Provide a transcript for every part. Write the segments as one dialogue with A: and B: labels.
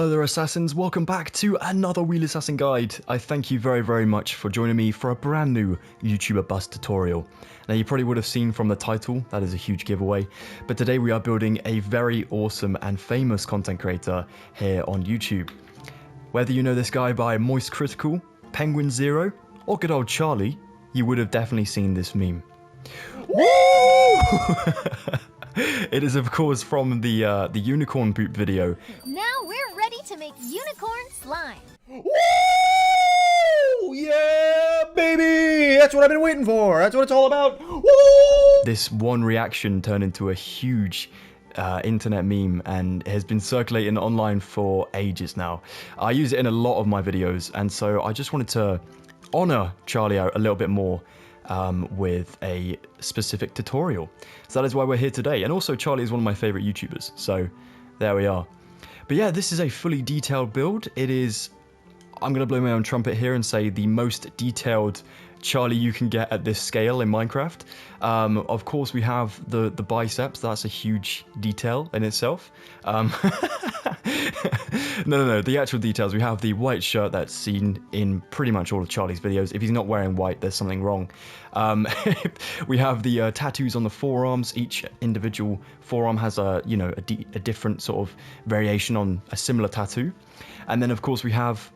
A: Hello there Assassins, welcome back to another Wheelassassin guide. I thank you very much for joining me for a brand new YouTuber bust tutorial. Now you probably would have seen from the title, that is a huge giveaway, but today we are building a very awesome and famous content creator here on YouTube. Whether you know this guy by Cr1tiKal, Penguin Zero, or good old Charlie, you would have definitely seen this meme. Woo! It is of course from the unicorn poop video.
B: Now we're ready to make unicorn slime.
C: Woo! Yeah, baby! That's what I've been waiting for. That's what it's all about. Woo!
A: This one reaction turned into a huge internet meme and has been circulating online for ages now. I use it in a lot of my videos, and so I just wanted to honor Charlie out a little bit more with a specific tutorial. So that is why we're here today. And also Charlie is one of my favorite YouTubers, so there we are. But yeah, this is a fully detailed build. It is, I'm gonna blow my own trumpet here and say, the most detailed Charlie you can get at this scale in Minecraft. Of course we have the biceps, that's a huge detail in itself. No, the actual details. We have the white shirt that's seen in pretty much all of Charlie's videos. If he's not wearing white, there's something wrong. We have the tattoos on the forearms. Each individual forearm has a different sort of variation on a similar tattoo. And then of course we have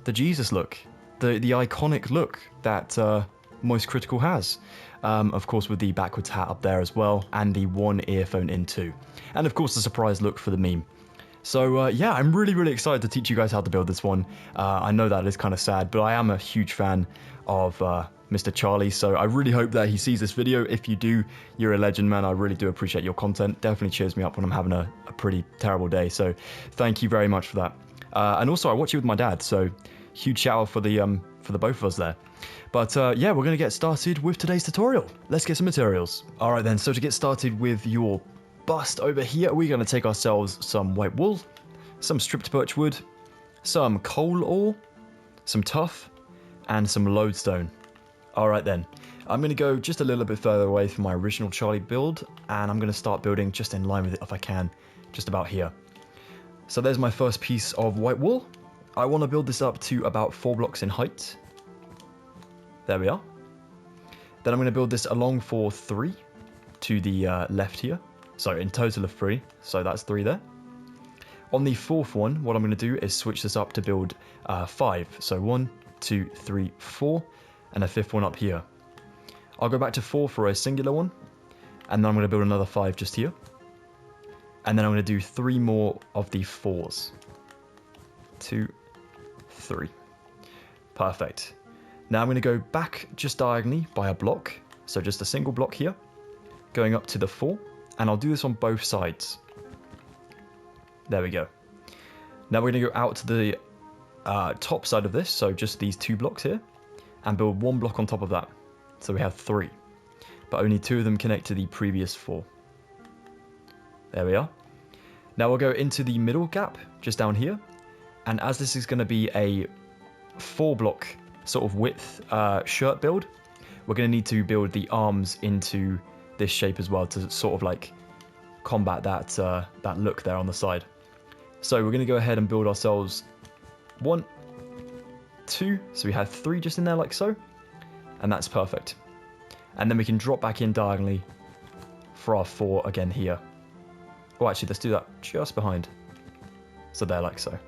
A: the Jesus look, the iconic look that Cr1tiKal has. Of course with the backwards hat up there as well, and the one earphone in too. And of course the surprise look for the meme. So yeah, I'm really excited to teach you guys how to build this one. I know that is kind of sad, but I am a huge fan of Mr. Charlie, so I really hope that he sees this video. If you do, you're a legend, man. I really do appreciate your content. Definitely cheers me up when I'm having a pretty terrible day, so thank you very much for that. And also I watch you with my dad, so huge shout out for the both of us there. But yeah, we're going to get started with today's tutorial. Let's get some materials. Alright then, so to get started with your bust over here, we're going to take ourselves some white wool, some stripped birch wood, some coal ore, some tuff, and some lodestone. Alright then, I'm going to go just a little bit further away from my original Charlie build, and I'm going to start building just in line with it if I can, just about here. So there's my first piece of white wool. I want to build this up to about 4 blocks in height. There we are. Then I'm going to build this along for 3 to the left here. So in total of 3, so that's 3 there. On the 4th one, what I'm going to do is switch this up to build 5. So 1, 2, 3, 4, and a 5th one up here. I'll go back to 4 for a singular one, and then I'm going to build another 5 just here. And then I'm going to do 3 more of the 4s. 2, 3. Perfect. Now I'm going to go back just diagonally by a block, so just a single block here, going up to the 4. And I'll do this on both sides. There we go. Now we're going to go out to the top side of this, so just these 2 blocks here, and build 1 block on top of that. So we have 3, but only 2 of them connect to the previous 4. There we are. Now we'll go into the middle gap, just down here, and as this is going to be a 4 block sort of width shirt build, we're going to need to build the arms into this shape as well to sort of like combat that look there on the side. So we're going to go ahead and build ourselves 1, 2, so we have 3 just in there like so, and that's perfect. And then we can drop back in diagonally for our 4 again here. Oh, actually let's do that just behind, so there like so.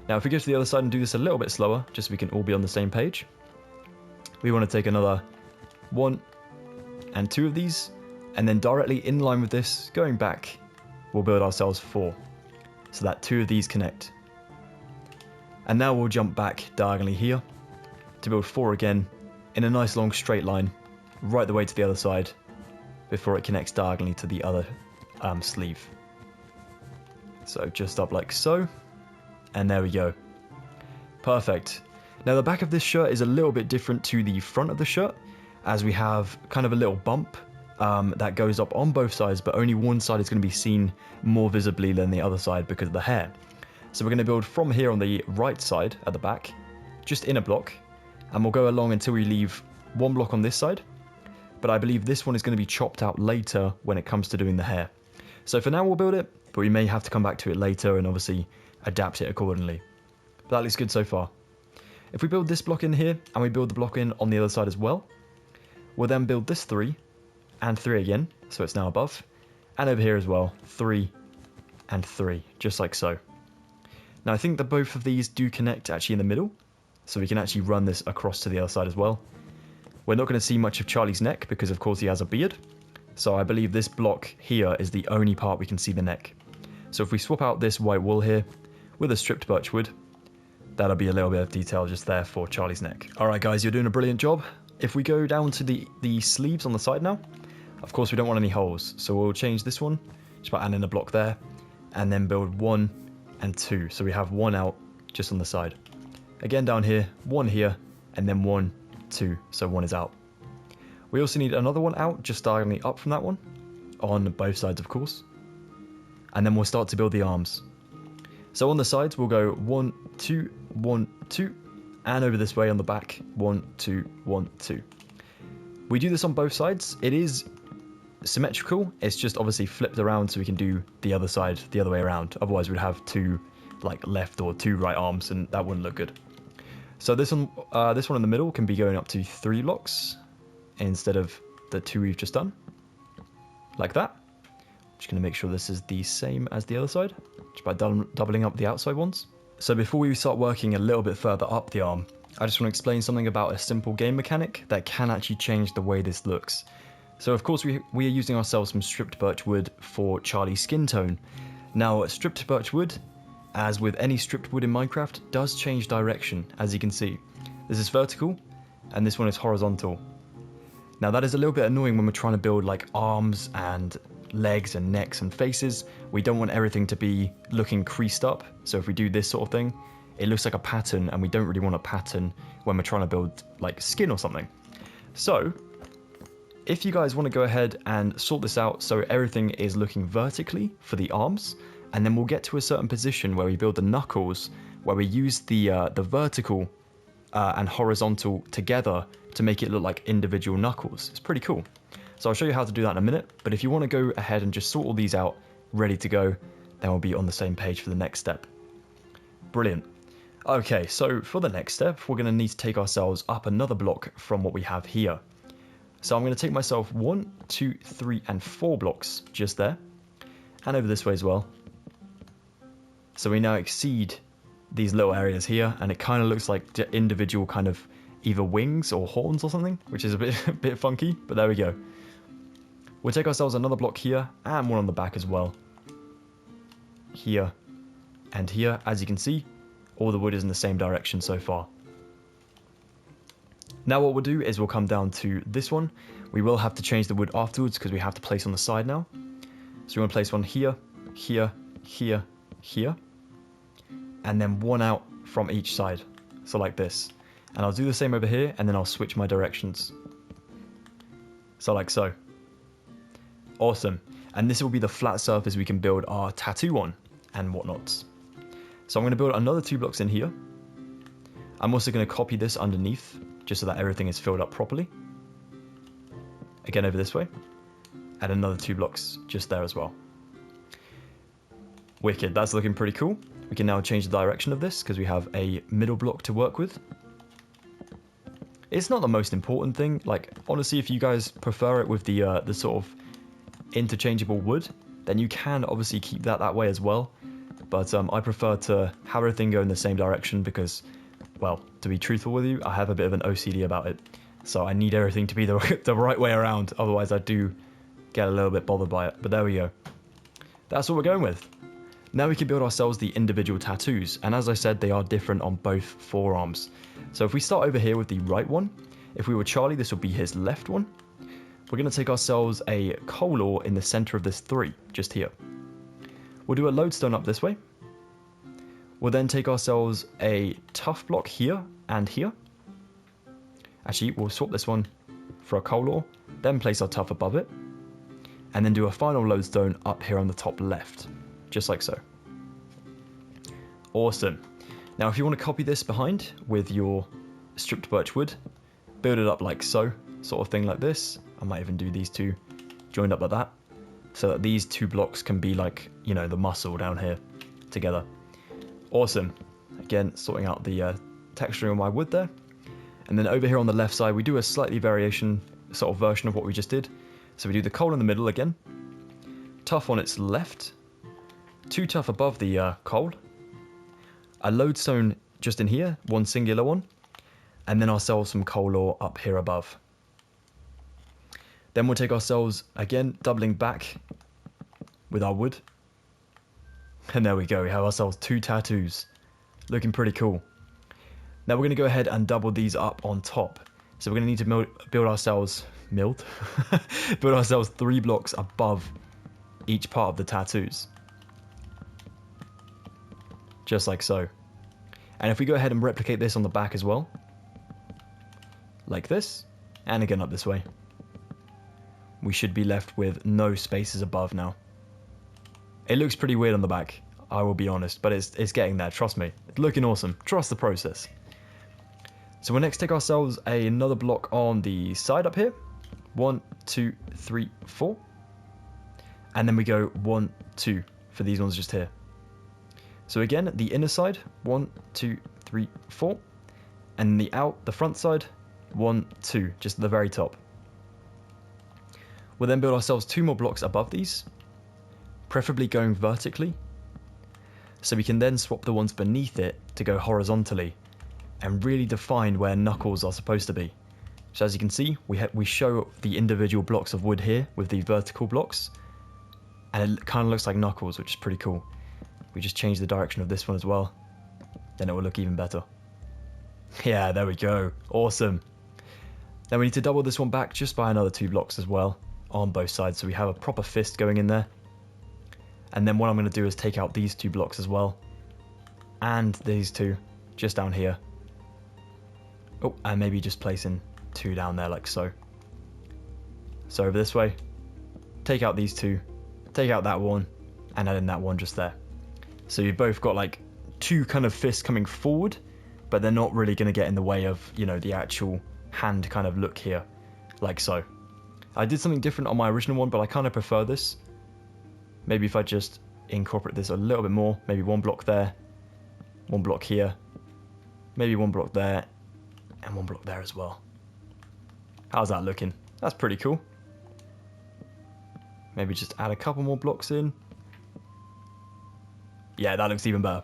A: Now if we go to the other side and do this a little bit slower, just so we can all be on the same page, we want to take another 1 and 2 of these, and then directly in line with this, going back, we'll build ourselves 4, so that 2 of these connect. And now we'll jump back diagonally here to build 4 again in a nice long straight line, right the way to the other side, before it connects diagonally to the other sleeve. So just up like so, and there we go. Perfect. Now the back of this shirt is a little bit different to the front of the shirt, as we have kind of a little bump that goes up on both sides, but only one side is going to be seen more visibly than the other side because of the hair. So we're going to build from here on the right side at the back, just in a block, and we'll go along until we leave 1 block on this side, but I believe this one is going to be chopped out later when it comes to doing the hair. So for now we'll build it, but we may have to come back to it later and obviously adapt it accordingly. But that looks good so far. If we build this block in here, and we build the block in on the other side as well, we'll then build this 3, and 3 again, so it's now above, and over here as well, 3 and 3, just like so. Now I think that both of these do connect actually in the middle, so we can actually run this across to the other side as well. We're not going to see much of Charlie's neck, because of course he has a beard, so I believe this block here is the only part we can see the neck. So if we swap out this white wool here with a stripped birch wood, that'll be a little bit of detail just there for Charlie's neck. Alright guys, you're doing a brilliant job. If we go down to the sleeves on the side now, of course we don't want any holes, so we'll change this one, just by adding a block there, and then build 1 and 2, so we have 1 out just on the side. Again down here, 1 here, and then 1, 2, so 1 is out. We also need another one out, just diagonally up from that one, on both sides of course. And then we'll start to build the arms. So on the sides we'll go 1, 2, 1, 2, and over this way on the back, 1, 2, 1, 2. We do this on both sides. It is symmetrical, it's just obviously flipped around so we can do the other side the other way around. Otherwise we'd have 2 like left or 2 right arms and that wouldn't look good. So this one in the middle can be going up to 3 blocks instead of the 2 we've just done, like that. Just going to make sure this is the same as the other side, just by doubling up the outside ones. So before we start working a little bit further up the arm, I just want to explain something about a simple game mechanic that can actually change the way this looks. So of course we are using ourselves some stripped birch wood for Charlie's skin tone. Now stripped birch wood, as with any stripped wood in Minecraft, does change direction, as you can see. This is vertical, and this one is horizontal. Now that is a little bit annoying when we're trying to build like arms and legs and necks and faces. We don't want everything to be looking creased up, so if we do this sort of thing, it looks like a pattern, and we don't really want a pattern when we're trying to build like skin or something. So if you guys want to go ahead and sort this out so everything is looking vertically for the arms, and then we'll get to a certain position where we build the knuckles, where we use the vertical and horizontal together to make it look like individual knuckles. It's pretty cool. So I'll show you how to do that in a minute, but if you want to go ahead and just sort all these out, ready to go, then we'll be on the same page for the next step. Brilliant. Okay, so for the next step, we're going to need to take ourselves up another block from what we have here. So I'm going to take myself 1, 2, 3, and 4 blocks just there, and over this way as well. So we now exceed these little areas here, and it kind of looks like individual kind of either wings or horns or something, which is a bit funky, but there we go. We'll take ourselves another block here, and one on the back as well. Here, and here, as you can see, all the wood is in the same direction so far. Now what we'll do is we'll come down to this one. We will have to change the wood afterwards because we have to place on the side now. So we want to place one here, here, here, here, and then one out from each side. So like this. And I'll do the same over here, and then I'll switch my directions. So like so. Awesome. And this will be the flat surface we can build our tattoo on and whatnot. So I'm going to build another 2 blocks in here. I'm also going to copy this underneath, just so that everything is filled up properly. Again over this way. And another 2 blocks just there as well. Wicked, that's looking pretty cool. We can now change the direction of this because we have a middle block to work with. It's not the most important thing. Like, honestly, if you guys prefer it with the sort of interchangeable wood, then you can obviously keep that way as well. But I prefer to have everything go in the same direction because, well, to be truthful with you, I have a bit of an OCD about it. So I need everything to be the right way around. Otherwise, I do get a little bit bothered by it. But there we go. That's what we're going with. Now we can build ourselves the individual tattoos. And as I said, they are different on both forearms. So if we start over here with the right one, if we were Charlie, this would be his left one. We're going to take ourselves a coal ore in the center of this 3, just here. We'll do a lodestone up this way. We'll then take ourselves a tough block here and here. Actually, we'll swap this one for a coal ore, then place our tough above it, and then do a final lodestone up here on the top left, just like so. Awesome. Now, if you want to copy this behind with your stripped birch wood, build it up like so, sort of thing like this. I might even do these 2 joined up like that. so that these two blocks can be like, you know, the muscle down here together. Awesome. Again, sorting out the texturing on my wood there. And then over here on the left side, we do a slightly variation sort of version of what we just did. So we do the coal in the middle again, tough on its left, 2 tough above the coal, a lodestone just in here, 1 singular one, and then ourselves some coal ore up here above. Then we'll take ourselves, again, doubling back with our wood. And there we go, we have ourselves 2 tattoos. Looking pretty cool. Now we're going to go ahead and double these up on top. So we're going to need to build ourselves 3 blocks above each part of the tattoos. Just like so. And if we go ahead and replicate this on the back as well, like this, and again up this way, we should be left with no spaces above now. It looks pretty weird on the back, I will be honest, but it's getting there, trust me. It's looking awesome, trust the process. So we'll next take ourselves another block on the side up here. 1, 2, 3, 4. And then we go 1, 2 for these ones just here. So again, the inner side, 1, 2, 3, 4. And the front side, 1, 2, just at the very top. We'll then build ourselves 2 more blocks above these, preferably going vertically. So we can then swap the ones beneath it to go horizontally and really define where knuckles are supposed to be. So as you can see, we show the individual blocks of wood here with the vertical blocks, and it kind of looks like knuckles, which is pretty cool. We just change the direction of this one as well, then it will look even better. Yeah, there we go, awesome. Then we need to double this one back just by another 2 blocks as well on both sides, so we have a proper fist going in there. And then what I'm going to do is take out these 2 blocks as well, and these 2 just down here. Oh, and maybe just placing 2 down there like so. So over this way, take out these 2, take out that one, and add in that one just there. So you've both got like 2 kind of fists coming forward, but they're not really going to get in the way of, you know, the actual hand kind of look here, like so. I did something different on my original one, but I kind of prefer this. Maybe if I just incorporate this a little bit more, maybe 1 block there, 1 block here, maybe 1 block there, and 1 block there as well. How's that looking? That's pretty cool. Maybe just add a couple more blocks in. Yeah, that looks even better.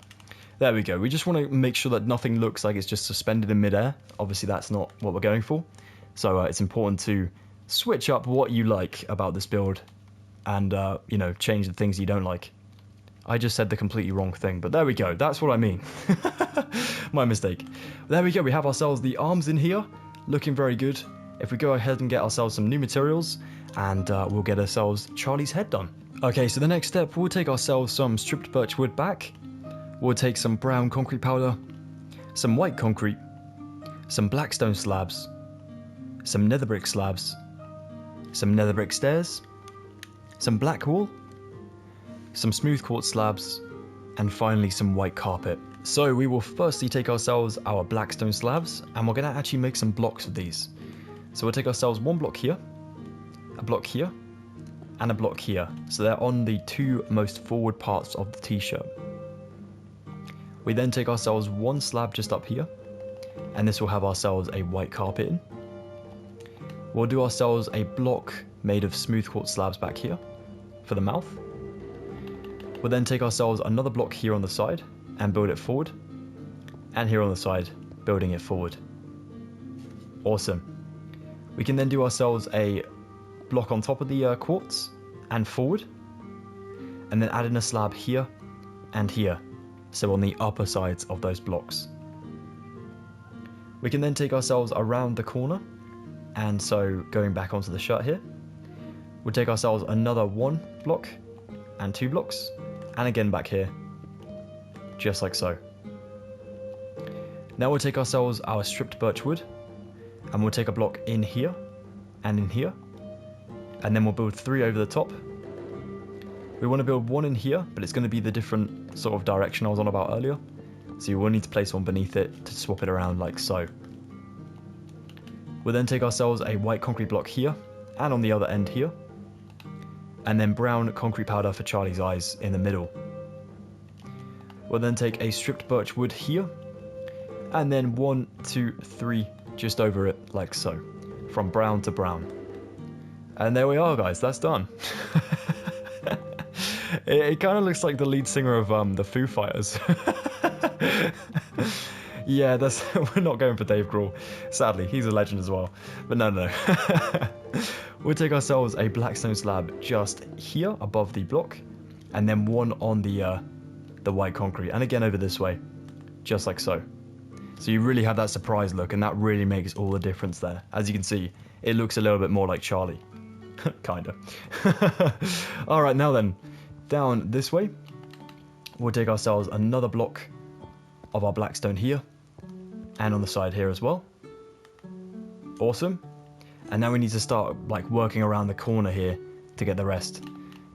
A: There we go. We just want to make sure that nothing looks like it's just suspended in midair. Obviously, that's not what we're going for. So it's important to switch up what you like about this build and, you know, change the things you don't like. I just said the completely wrong thing, but there we go. That's what I mean. My mistake. There we go. We have ourselves the arms in here, looking very good. If we go ahead and get ourselves some new materials, and we'll get ourselves Charlie's head done. Okay, so the next step, we'll take ourselves some stripped birch wood back. We'll take some brown concrete powder, some white concrete, some black stone slabs, some nether brick slabs, some nether brick stairs, some black wool, some smooth quartz slabs, and finally some white carpet. So we will firstly take ourselves our black stone slabs, and we're going to actually make some blocks of these. So we'll take ourselves 1 block here, a block here, and a block here. So they're on the 2 most forward parts of the t-shirt. We then take ourselves 1 slab just up here, and this will have ourselves a white carpet in. We'll do ourselves a block made of smooth quartz slabs back here for the mouth. We'll then take ourselves another block here on the side and build it forward, and here on the side, building it forward. Awesome. We can then do ourselves a block on top of the quartz and forward, and then add in a slab here and here, so on the upper sides of those blocks. We can then take ourselves around the corner, and so going back onto the shirt here, we'll take ourselves another 1 block and 2 blocks, and again back here, just like so. Now we'll take ourselves our stripped birch wood, and we'll take a block in here and in here, and then we'll build 3 over the top. We want to build 1 in here, but it's going to be the different sort of direction I was on about earlier, so you will need to place 1 beneath it to swap it around like so. We'll then take ourselves a white concrete block here and on the other end here, and then brown concrete powder for Charlie's eyes in the middle. We'll then take a stripped birch wood here, and then 1, 2, 3 just over it, like so, from brown to brown. And there we are, guys, that's done. It kind of looks like the lead singer of the Foo Fighters. Yeah, we're not going for Dave Grohl. Sadly, he's a legend as well. But no. We'll take ourselves a blackstone slab just here above the block, and then one on the white concrete, and again over this way, just like so. So you really have that surprise look, and that really makes all the difference there. As you can see, it looks a little bit more like Charlie. Kinda. Alright, now then, down this way, we'll take ourselves another block of our blackstone here, and on the side here as well. Awesome. And now we need to start like working around the corner here to get the rest.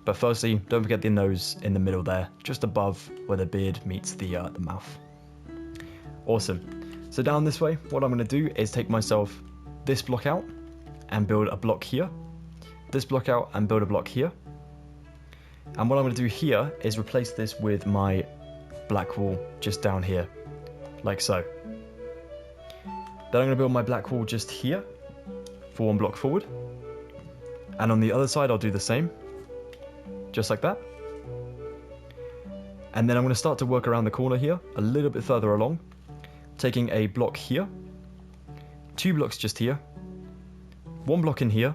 A: But firstly, don't forget the nose in the middle there, just above where the beard meets the mouth. Awesome. So down this way, what I'm going to do is take myself this block out and build a block here. This block out and build a block here. And what I'm going to do here is replace this with my black wall just down here, like so. Then I'm going to build my black wall just here for 1 block forward. And on the other side, I'll do the same, just like that. And then I'm going to start to work around the corner here, a little bit further along, taking a block here, 2 blocks just here, 1 block in here,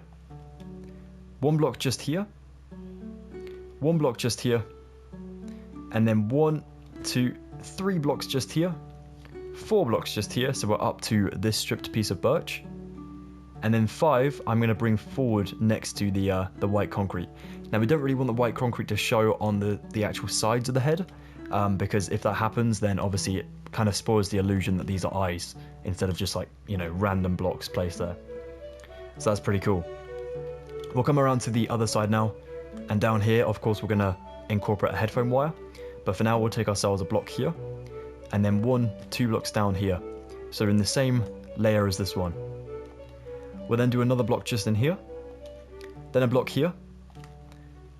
A: 1 block just here, 1 block just here, and then 1, 2, 3 blocks just here, 4 blocks just here, so we're up to this stripped piece of birch, and then 5 I'm going to bring forward next to the white concrete. Now we don't really want the white concrete to show on the actual sides of the head, because if that happens, then obviously it kind of spoils the illusion that these are eyes instead of just like, you know, random blocks placed there. So that's pretty cool. We'll come around to the other side now, and down here of course we're going to incorporate a headphone wire, but for now we'll take ourselves a block here, and then 1, 2 blocks down here, so in the same layer as this one. We'll then do another block just in here, then a block here,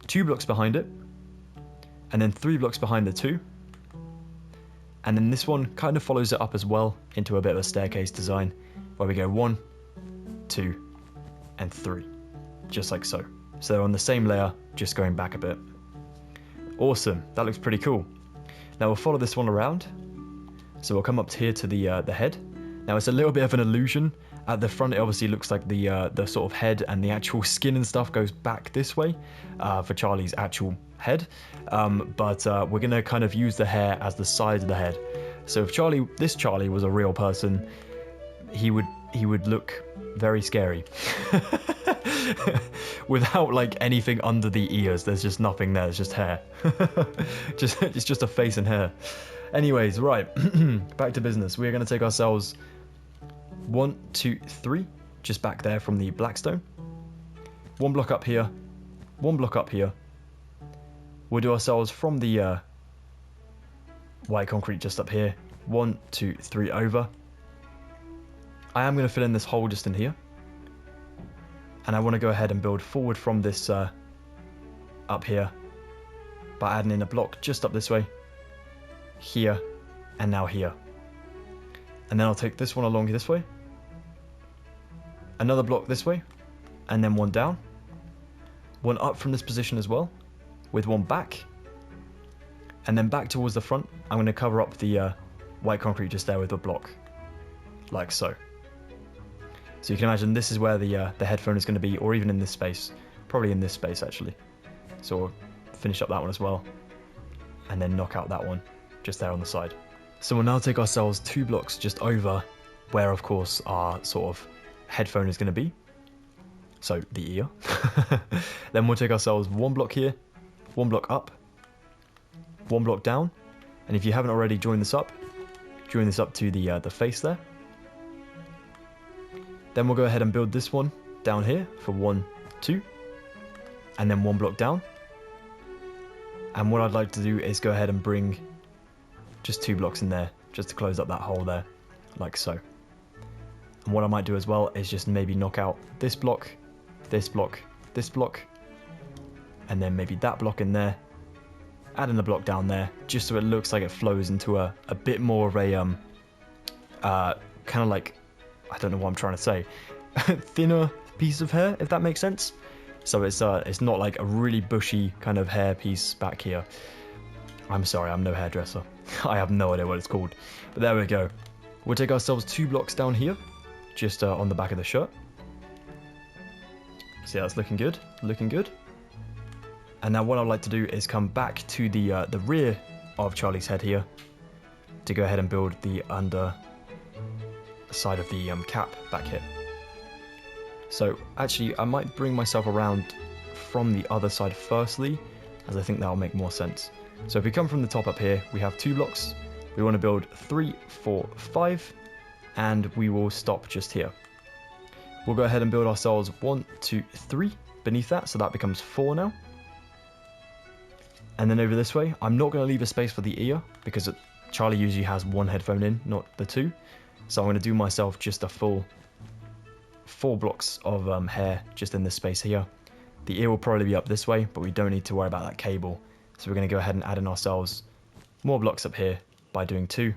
A: 2 blocks behind it, and then 3 blocks behind the 2, and then this one kind of follows it up as well into a bit of a staircase design, where we go 1, 2, and 3, just like so. So they're on the same layer, just going back a bit. Awesome, that looks pretty cool. Now we'll follow this one around. So we'll come up here to the head. Now it's a little bit of an illusion. At the front it obviously looks like the sort of head and the actual skin and stuff goes back this way for Charlie's actual head. But we're going to kind of use the hair as the side of the head. So if this Charlie was a real person, he would look very scary. Without like anything under the ears, there's just nothing there, it's just hair. It's just a face and hair. Anyways, right, back to business. We're going to take ourselves 1, 2, 3, just back there from the blackstone. 1 block up here, 1 block up here. We'll do ourselves from the white concrete just up here. 1, 2, 3 over. I am going to fill in this hole just in here. And I want to go ahead and build forward from this up here by adding in a block just up this way, here, and now here. And then I'll take this one along this way, another block this way, and then 1 down, 1 up from this position as well, with 1 back, and then back towards the front. I'm going to cover up the white concrete just there with a block, like so. So you can imagine this is where the headphone is going to be, or even in this space. Probably in this space, actually. So we'll finish up that one as well. And then knock out that one, just there on the side. So we'll now take ourselves 2 blocks just over where, of course, our sort of headphone is going to be. So, the ear. Then we'll take ourselves 1 block here, 1 block up, 1 block down. And if you haven't already join this up to the face there. Then we'll go ahead and build this one down here for 1, 2, and then 1 block down. And what I'd like to do is go ahead and bring just 2 blocks in there, just to close up that hole there, like so. And what I might do as well is just maybe knock out this block, this block, this block, and then maybe that block in there, adding the block down there, just so it looks like it flows into a bit more of a kind of like, I don't know what I'm trying to say, thinner piece of hair, if that makes sense. So it's not like a really bushy kind of hair piece back here. I'm sorry, I'm no hairdresser. I have no idea what it's called. But there we go. We'll take ourselves 2 blocks down here, just on the back of the shirt. See, that's looking good, looking good. And now what I'd like to do is come back to the rear of Charlie's head here to go ahead and build the under side of the cap back here. So actually, I might bring myself around from the other side firstly, as I think that'll make more sense. So if we come from the top up here, we have 2 blocks. We want to build 3, 4, 5, and we will stop just here. We'll go ahead and build ourselves 1, 2, 3 beneath that, so that becomes 4 now. And then over this way, I'm not going to leave a space for the ear, because Charlie usually has 1 headphone in, not the 2. So I'm going to do myself just a full 4 blocks of hair just in this space here. The ear will probably be up this way, but we don't need to worry about that cable. So we're going to go ahead and add in ourselves more blocks up here by doing 2,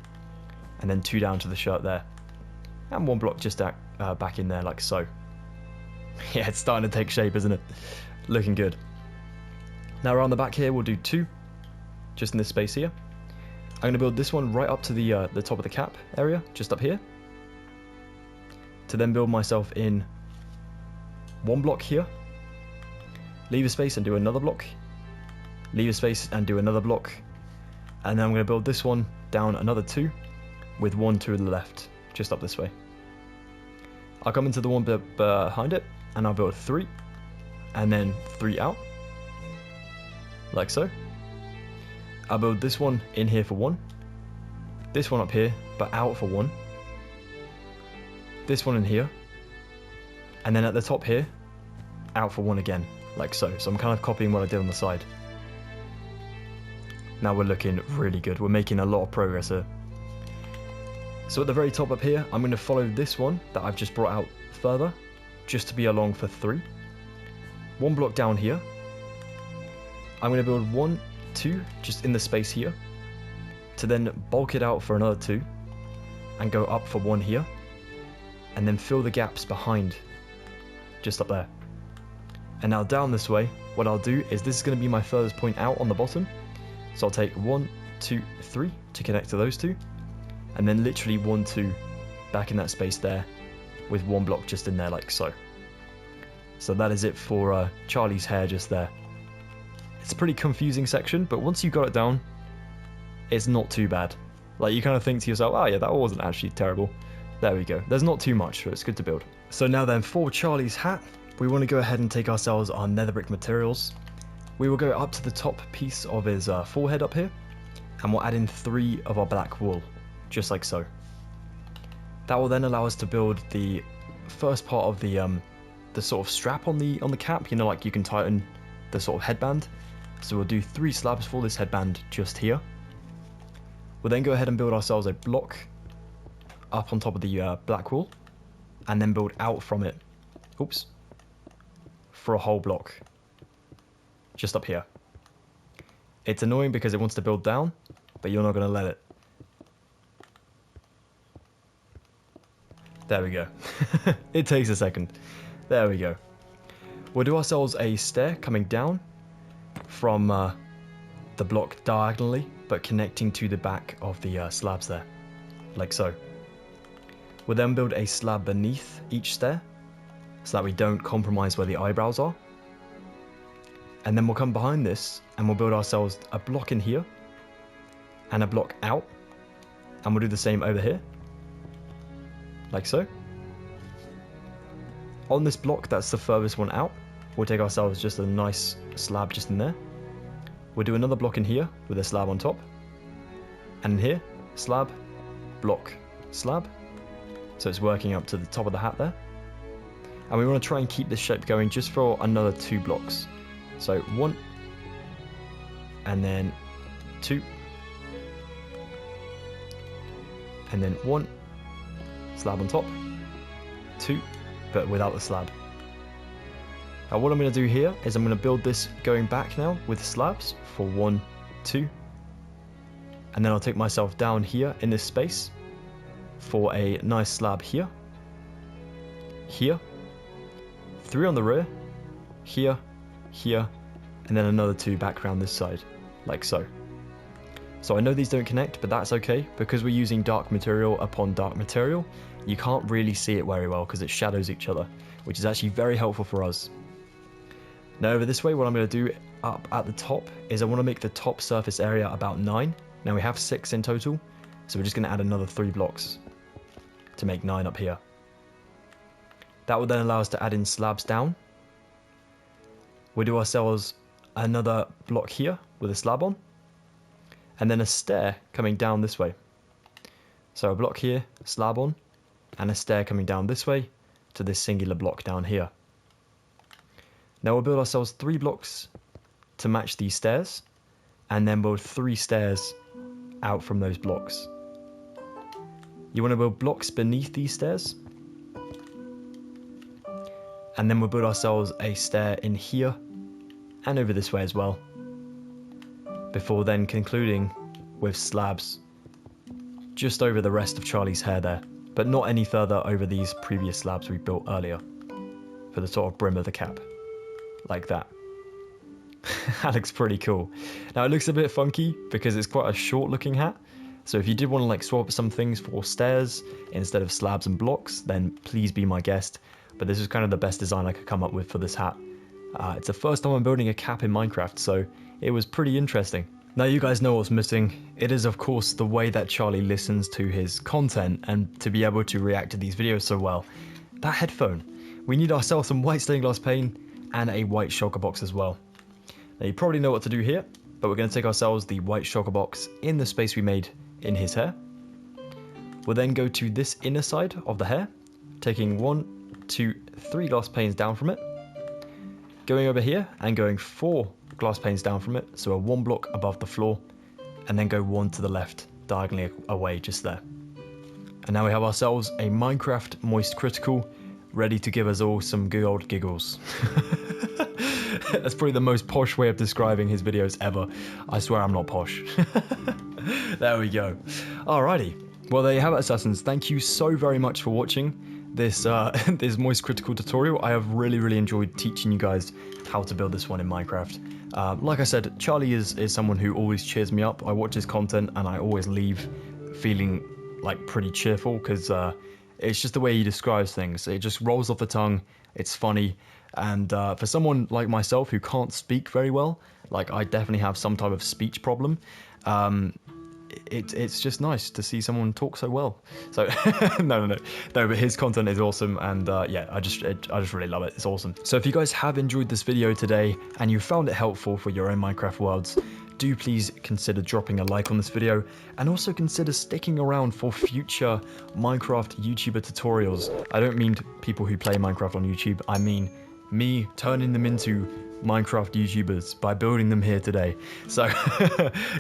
A: and then 2 down to the shirt there. And 1 block just back in there like so. Yeah, it's starting to take shape, isn't it? Looking good. Now around the back here, we'll do 2, just in this space here. I'm going to build this one right up to the top of the cap area, just up here. To then build myself in 1 block here. Leave a space and do another block. Leave a space and do another block. And then I'm going to build this one down another 2 with 1 to the left, just up this way. I'll come into the one behind it and I'll build 3 and then 3 out, like so. I'll build this one in here for 1, this one up here but out for 1, this one in here, and then at the top here, out for 1 again, like so. So I'm kind of copying what I did on the side. Now we're looking really good. We're making a lot of progress here. So at the very top up here, I'm going to follow this one that I've just brought out further, just to be along for 3. 1 block down here. I'm going to build 1, 2, just in the space here, to then bulk it out for another 2, and go up for 1 here, and then fill the gaps behind, just up there. And now down this way, what I'll do is this is going to be my furthest point out on the bottom. So I'll take 1, 2, 3 to connect to those 2, and then literally 1, 2 back in that space there, with 1 block just in there like so. So that is it for Charlie's hair just there. It's a pretty confusing section, but once you got it down, it's not too bad. Like, you kind of think to yourself, oh yeah, that wasn't actually terrible. There we go. There's not too much, so it's good to build. So now then, for Charlie's hat, we want to go ahead and take ourselves our nether brick materials. We will go up to the top piece of his forehead up here, and we'll add in 3 of our black wool, just like so. That will then allow us to build the first part of the sort of strap on the cap, you know, like you can tighten the sort of headband. So we'll do 3 slabs for this headband just here. We'll then go ahead and build ourselves a block up on top of the black wool, and then build out from it, oops, for a whole block, just up here. It's annoying because it wants to build down, but you're not going to let it. There we go. It takes a second. There we go. We'll do ourselves a stair coming down from the block diagonally, but connecting to the back of the slabs there, like so. We'll then build a slab beneath each stair, so that we don't compromise where the eyebrows are. And then we'll come behind this, and we'll build ourselves a block in here, and a block out, and we'll do the same over here, like so. On this block that's the furthest one out, we'll take ourselves just a nice slab just in there. We'll do another block in here with a slab on top, and in here, slab, block, slab. So it's working up to the top of the hat there. And we want to try and keep this shape going just for another 2 blocks. So 1, and then 2, and then 1, slab on top, 2, but without the slab. Now what I'm going to do here is I'm going to build this going back now with slabs for 1, 2. And then I'll take myself down here in this space for a nice slab here. Here. 3 on the rear. Here. Here. And then another 2 back around this side. Like so. So I know these don't connect, but that's okay. Because we're using dark material upon dark material, you can't really see it very well because it shadows each other, which is actually very helpful for us. Now over this way, what I'm going to do up at the top is I want to make the top surface area about 9. Now we have 6 in total, so we're just going to add another 3 blocks to make 9 up here. That will then allow us to add in slabs down. We'll do ourselves another block here with a slab on, and then a stair coming down this way. So a block here, a slab on, and a stair coming down this way to this singular block down here. Now we'll build ourselves 3 blocks to match these stairs, and then build 3 stairs out from those blocks. You want to build blocks beneath these stairs, and then we'll build ourselves a stair in here and over this way as well, before then concluding with slabs just over the rest of Charlie's hair there, but not any further over these previous slabs we built earlier for the sort of brim of the cap, like that. That looks pretty cool. Now it looks a bit funky because it's quite a short looking hat, so if you did want to like swap some things for stairs instead of slabs and blocks, then please be my guest, but this is kind of the best design I could come up with for this hat. It's the first time I'm building a cap in Minecraft, so it was pretty interesting. Now you guys know what's missing. It is of course the way that Charlie listens to his content and to be able to react to these videos so well. That headphone. We need ourselves some white stained glass pane and a white shulker box as well. Now you probably know what to do here, but we're going to take ourselves the white shulker box in the space we made in his hair. We'll then go to this inner side of the hair, taking 1, 2, 3 glass panes down from it, going over here and going 4 glass panes down from it, so a 1 block above the floor, and then go 1 to the left, diagonally away just there. And now we have ourselves a Minecraft Moist Critical, ready to give us all some good old giggles. That's probably the most posh way of describing his videos ever. I swear I'm not posh. There we go. Alrighty. Well, there you have it, Assassins. Thank you so very much for watching this this Moist Critical tutorial. I have really enjoyed teaching you guys how to build this one in Minecraft. Like I said, Charlie is someone who always cheers me up. I watch his content and I always leave feeling like pretty cheerful because it's just the way he describes things. It just rolls off the tongue. It's funny. And for someone like myself who can't speak very well, like I definitely have some type of speech problem, it's just nice to see someone talk so well. So no, but his content is awesome, and yeah, I just really love it. It's awesome. So if you guys have enjoyed this video today and you found it helpful for your own Minecraft worlds, do please consider dropping a like on this video, and also consider sticking around for future Minecraft YouTuber tutorials. I don't mean people who play Minecraft on YouTube, I mean me turning them into Minecraft YouTubers by building them here today. So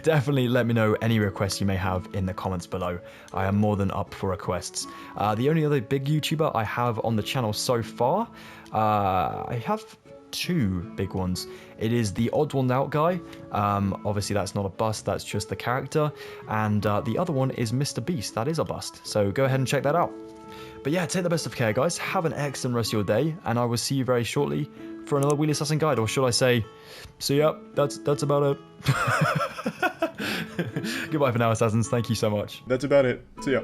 A: definitely let me know any requests you may have in the comments below. I am more than up for requests. The only other big YouTuber I have on the channel so far, I have 2 big ones. It is the Odd One Out guy. Obviously that's not a bust, that's just the character. And the other one is Mr. Beast. That is a bust. So go ahead and check that out. But yeah, take the best of care, guys. Have an excellent rest of your day, and I will see you very shortly for another Wheelassassin guide, or should I say, see ya. That's about it. Goodbye for now, Assassins. Thank you so much.
C: That's about it. See ya.